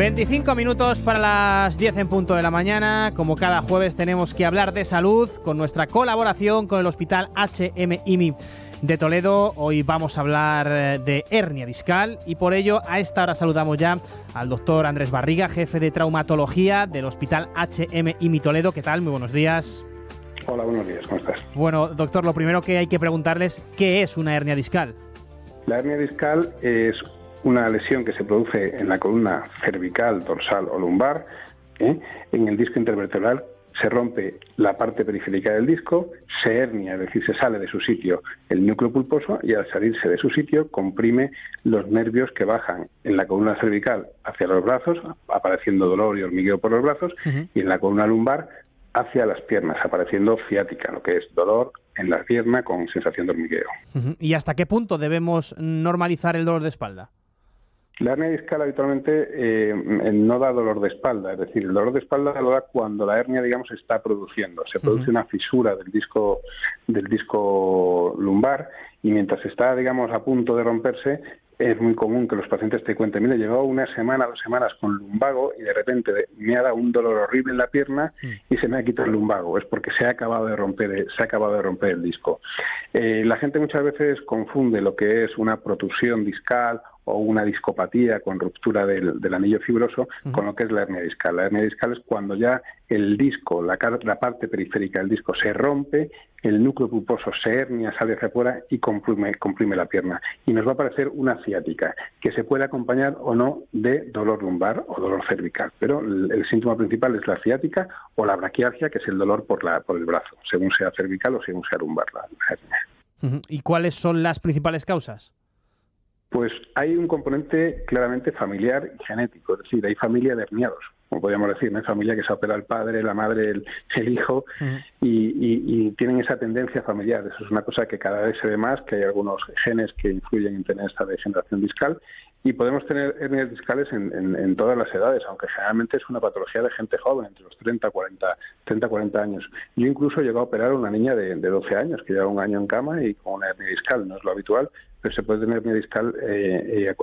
25 minutos para las 10 en punto de la mañana. Como cada jueves tenemos que hablar de salud con nuestra colaboración con el Hospital HM-IMI de Toledo. Hoy vamos a hablar de hernia discal y por ello a esta hora saludamos ya al doctor Andrés Barriga, jefe de traumatología del Hospital HM-IMI Toledo. ¿Qué tal? Muy buenos días. Hola, buenos días. ¿Cómo estás? Bueno, doctor, lo primero que hay que preguntarles, ¿qué es una hernia discal? La hernia discal es una lesión que se produce en la columna cervical, dorsal o lumbar, en el disco intervertebral. Se rompe la parte periférica del disco, se hernia, es decir, se sale de su sitio el núcleo pulposo y al salirse de su sitio comprime los nervios que bajan en la columna cervical hacia los brazos, apareciendo dolor y hormigueo por los brazos, y en la columna lumbar hacia las piernas, apareciendo ciática, lo que es dolor en la pierna con sensación de hormigueo. ¿Y hasta qué punto debemos normalizar el dolor de espalda? La hernia discal habitualmente no da dolor de espalda, es decir, el dolor de espalda lo da cuando la hernia, digamos, está produciendo. Se produce una fisura del disco lumbar y mientras está, digamos, a punto de romperse, es muy común que los pacientes te cuenten, mire, llevaba una semana, 2 semanas con lumbago y de repente me ha dado un dolor horrible en la pierna y se me ha quitado el lumbago. Es porque se ha acabado de romper el disco. La gente muchas veces confunde lo que es una protusión discal o una discopatía con ruptura del anillo fibroso con lo que es la hernia discal. La hernia discal es cuando ya el disco, la parte periférica del disco se rompe, el núcleo pulposo se hernia, sale hacia afuera y comprime la pierna. Y nos va a aparecer una ciática, que se puede acompañar o no de dolor lumbar o dolor cervical. Pero el síntoma principal es la ciática o la braquialgia, que es el dolor por el brazo, según sea cervical o según sea lumbar la hernia. ¿Y cuáles son las principales causas? Pues hay un componente claramente familiar y genético, es decir, hay familia de herniados, como podríamos decir, ¿no? Hay familia que se opera el padre, la madre, el hijo, y tienen esa tendencia familiar. Eso es una cosa que cada vez se ve más, que hay algunos genes que influyen en tener esta degeneración discal, y podemos tener hernias discales en todas las edades, aunque generalmente es una patología de gente joven, entre los 30 y 40 años. Yo incluso llego a operar a una niña de 12 años, que lleva 1 año en cama y con una hernia discal, no es lo habitual, pero se puede tener hernia discal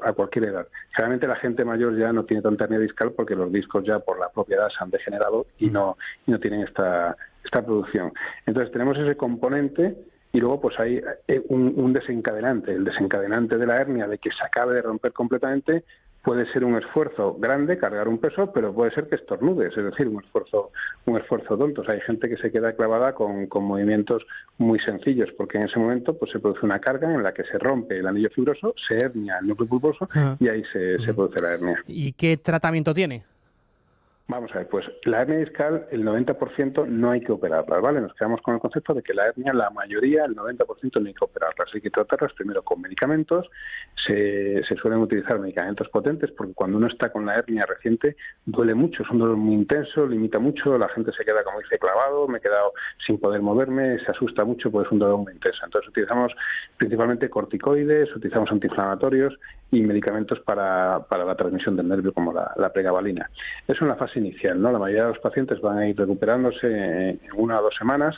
a cualquier edad. Generalmente la gente mayor ya no tiene tanta hernia discal porque los discos ya por la propia edad se han degenerado y no tienen esta producción. Entonces tenemos ese componente y luego pues hay un desencadenante. El desencadenante de la hernia, de que se acabe de romper completamente, puede ser un esfuerzo grande, cargar un peso, pero puede ser que estornudes, es decir, un esfuerzo tonto. O sea, hay gente que se queda clavada con movimientos muy sencillos, porque en ese momento pues se produce una carga en la que se rompe el anillo fibroso, se hernia el núcleo pulposo y ahí se produce la hernia. ¿Y qué tratamiento tiene? Vamos a ver, pues la hernia discal, el 90% no hay que operarla, ¿vale? Nos quedamos con el concepto de que la hernia, la mayoría, el 90% no hay que operarlas. Hay que tratarlas primero con medicamentos. Se suelen utilizar medicamentos potentes porque cuando uno está con la hernia reciente duele mucho, es un dolor muy intenso, limita mucho, la gente se queda, como dice, clavado, me he quedado sin poder moverme, se asusta mucho, pues es un dolor muy intenso. Entonces utilizamos principalmente corticoides, utilizamos antiinflamatorios y medicamentos para la transmisión del nervio como la pregabalina. Eso en la fase inicial, ¿no? La mayoría de los pacientes van a ir recuperándose en 1 o 2 semanas.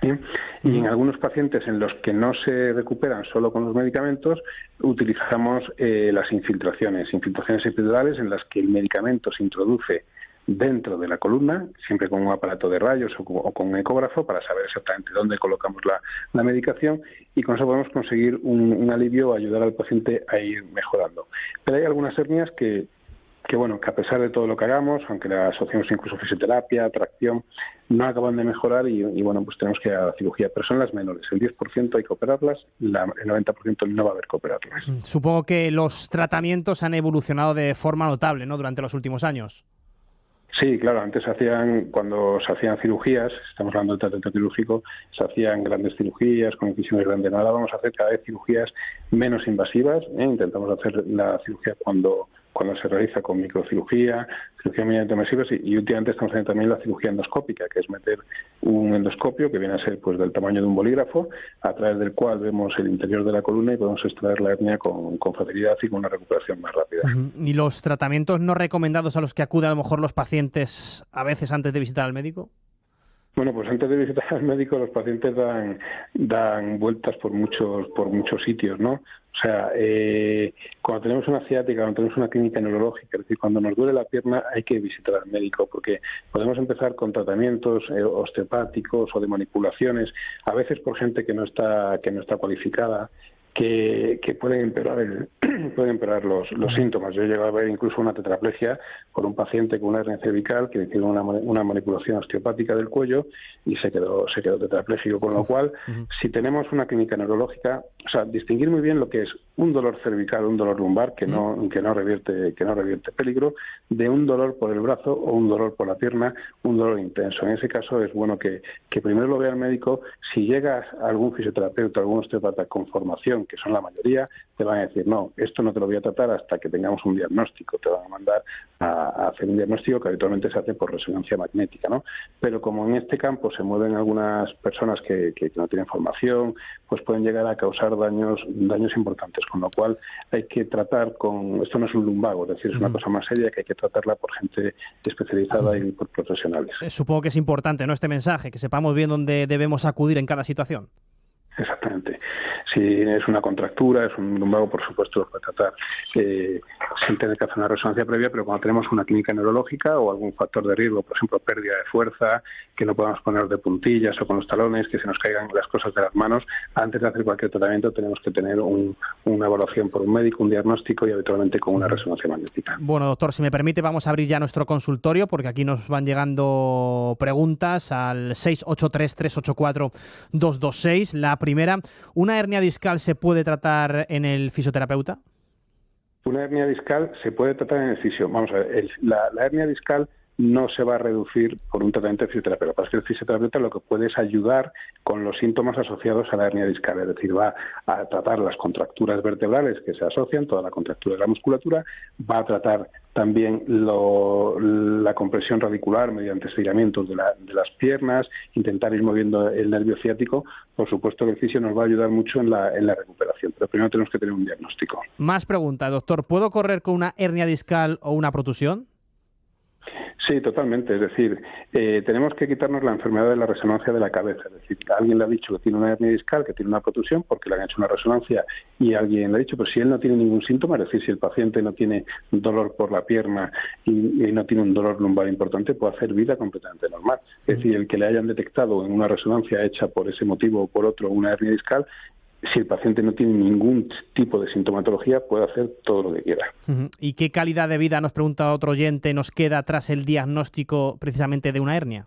Y en algunos pacientes en los que no se recuperan solo con los medicamentos, utilizamos las infiltraciones epidurales en las que el medicamento se introduce dentro de la columna, siempre con un aparato de rayos o con un ecógrafo para saber exactamente dónde colocamos la medicación, y con eso podemos conseguir un alivio o ayudar al paciente a ir mejorando. Pero hay algunas hernias que a pesar de todo lo que hagamos, aunque le asociamos incluso fisioterapia, tracción, no acaban de mejorar y pues tenemos que ir a la cirugía. Pero son las menores, el 10% hay que operarlas, el 90% no va a haber que operarlas. Supongo que los tratamientos han evolucionado de forma notable, ¿no?, durante los últimos años. Sí, claro, antes cuando se hacían cirugías, estamos hablando del tratamiento quirúrgico, se hacían grandes cirugías con incisiones grandes. Ahora vamos a hacer cada vez cirugías menos invasivas, intentamos hacer la cirugía cuando se realiza con microcirugía, cirugía mediante masivas y últimamente estamos haciendo también la cirugía endoscópica, que es meter un endoscopio que viene a ser pues del tamaño de un bolígrafo, a través del cual vemos el interior de la columna y podemos extraer la hernia con facilidad y con una recuperación más rápida. ¿Y los tratamientos no recomendados a los que acuden a lo mejor los pacientes a veces antes de visitar al médico? Bueno, pues antes de visitar al médico los pacientes dan vueltas por muchos sitios, ¿no? O sea, cuando tenemos una ciática, cuando tenemos una clínica neurológica, es decir, cuando nos duele la pierna hay que visitar al médico porque podemos empezar con tratamientos osteopáticos o de manipulaciones, a veces por gente que no está cualificada, que pueden empeorar los síntomas. Yo he llegado a ver incluso una tetraplegia por un paciente con una hernia cervical que le hicieron una manipulación osteopática del cuello y se quedó tetrapléjico, con lo cual, si tenemos una clínica neurológica, o sea, distinguir muy bien lo que es un dolor cervical, un dolor lumbar que no revierte peligro, de un dolor por el brazo o un dolor por la pierna, un dolor intenso. En ese caso es bueno que primero lo vea el médico. Si llega algún fisioterapeuta, algún osteópata con formación, que son la mayoría, te van a decir, no, esto no te lo voy a tratar hasta que tengamos un diagnóstico. Te van a mandar a hacer un diagnóstico que habitualmente se hace por resonancia magnética, ¿no? Pero como en este campo se mueven algunas personas que no tienen formación, pues pueden llegar a causar daños importantes, con lo cual hay que tratar esto no es un lumbago, es decir, es una cosa más seria que hay que tratarla por gente especializada y por profesionales. Supongo que es importante, ¿no?, este mensaje, que sepamos bien dónde debemos acudir en cada situación. Exactamente. Si es una contractura, es un lumbago, por supuesto lo puede tratar sin tener que hacer una resonancia previa, pero cuando tenemos una clínica neurológica o algún factor de riesgo, por ejemplo, pérdida de fuerza, que no podamos poner de puntillas o con los talones, que se nos caigan las cosas de las manos, antes de hacer cualquier tratamiento tenemos que tener una evaluación por un médico, un diagnóstico y habitualmente con una resonancia magnética. Bueno, doctor, si me permite, vamos a abrir ya nuestro consultorio porque aquí nos van llegando preguntas al 683-384-226. La primera, ¿una hernia discal se puede tratar en el fisioterapeuta? Una hernia discal se puede tratar en el fisio. Vamos a ver, la hernia discal no se va a reducir por un tratamiento de fisioterapeuta. Para que el fisioterapeuta lo que puede es ayudar con los síntomas asociados a la hernia discal, es decir, va a tratar las contracturas vertebrales que se asocian, toda la contractura de la musculatura, va a tratar también la compresión radicular mediante estiramientos de las piernas, intentar ir moviendo el nervio ciático. Por supuesto que el fisio nos va a ayudar mucho en la recuperación, pero primero tenemos que tener un diagnóstico. Más preguntas, doctor. ¿Puedo correr con una hernia discal o una protusión? Sí, totalmente. Es decir, tenemos que quitarnos la enfermedad de la resonancia de la cabeza. Es decir, alguien le ha dicho que tiene una hernia discal, que tiene una protusión, porque le han hecho una resonancia y alguien le ha dicho, pero si él no tiene ningún síntoma, es decir, si el paciente no tiene dolor por la pierna y no tiene un dolor lumbar importante, puede hacer vida completamente normal. Es decir, el que le hayan detectado en una resonancia hecha por ese motivo o por otro una hernia discal, si el paciente no tiene ningún tipo de sintomatología, puede hacer todo lo que quiera. ¿Y qué calidad de vida, nos pregunta otro oyente, nos queda tras el diagnóstico precisamente de una hernia?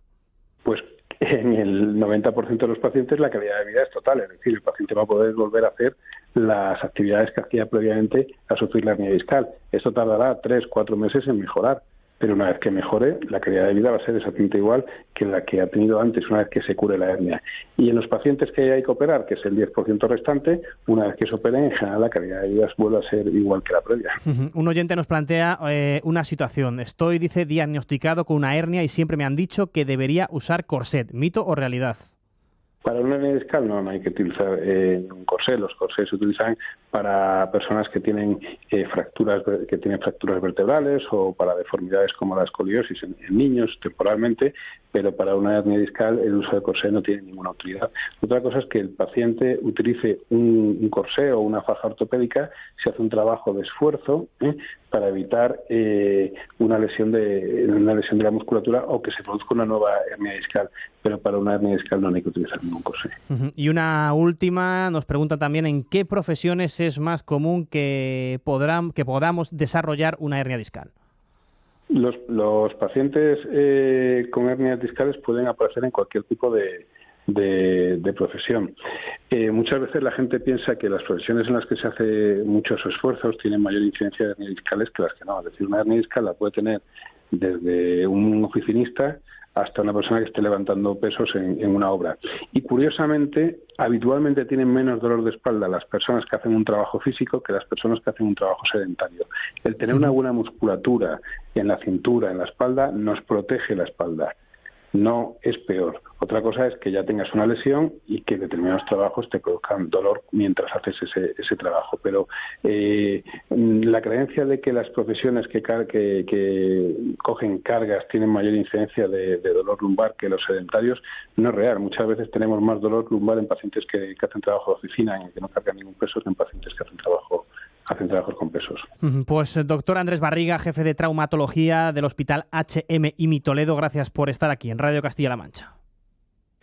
Pues en el 90% de los pacientes la calidad de vida es total, es decir, el paciente va a poder volver a hacer las actividades que hacía previamente a sufrir la hernia discal. Esto tardará 3-4 meses en mejorar, pero una vez que mejore, la calidad de vida va a ser exactamente igual que la que ha tenido antes, una vez que se cure la hernia. Y en los pacientes que hay que operar, que es el 10% restante, una vez que se operen, en general la calidad de vida vuelve a ser igual que la previa. Un oyente nos plantea una situación. Estoy, dice, diagnosticado con una hernia y siempre me han dicho que debería usar corset. ¿Mito o realidad? Para una hernia discal no hay que utilizar un corsé. Los corsés se utilizan para personas que tienen fracturas vertebrales o para deformidades como la escoliosis en niños temporalmente, pero para una hernia discal el uso de corsé no tiene ninguna utilidad. Otra cosa es que el paciente utilice un corsé o una faja ortopédica si hace un trabajo de esfuerzo para evitar una lesión de la musculatura o que se produzca una nueva hernia discal, pero para una hernia discal no hay que utilizar ningún corsé. Y una última, nos pregunta también en qué profesiones es más común que podamos desarrollar una hernia discal. Los pacientes con hernias discales pueden aparecer en cualquier tipo de profesión. Muchas veces la gente piensa que las profesiones en las que se hace muchos esfuerzos tienen mayor incidencia de hernias discales que las que no. Es decir, una hernia discal la puede tener desde un oficinista hasta una persona que esté levantando pesos en una obra. Y curiosamente, habitualmente tienen menos dolor de espalda las personas que hacen un trabajo físico que las personas que hacen un trabajo sedentario. El tener una buena musculatura en la cintura, en la espalda, nos protege la espalda. no es peor. Otra cosa es que ya tengas una lesión y que determinados trabajos te produzcan dolor mientras haces ese trabajo. Pero la creencia de que las profesiones que cogen cargas tienen mayor incidencia de dolor lumbar que los sedentarios no es real. Muchas veces tenemos más dolor lumbar en pacientes que hacen trabajo de oficina y que no cargan ningún peso que en pacientes que hacen trabajos con pesos. Pues doctor Andrés Barriga, jefe de traumatología del Hospital HM IMI Toledo, gracias por estar aquí en Radio Castilla-La Mancha.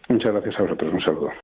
Muchas gracias a vosotros. Un saludo.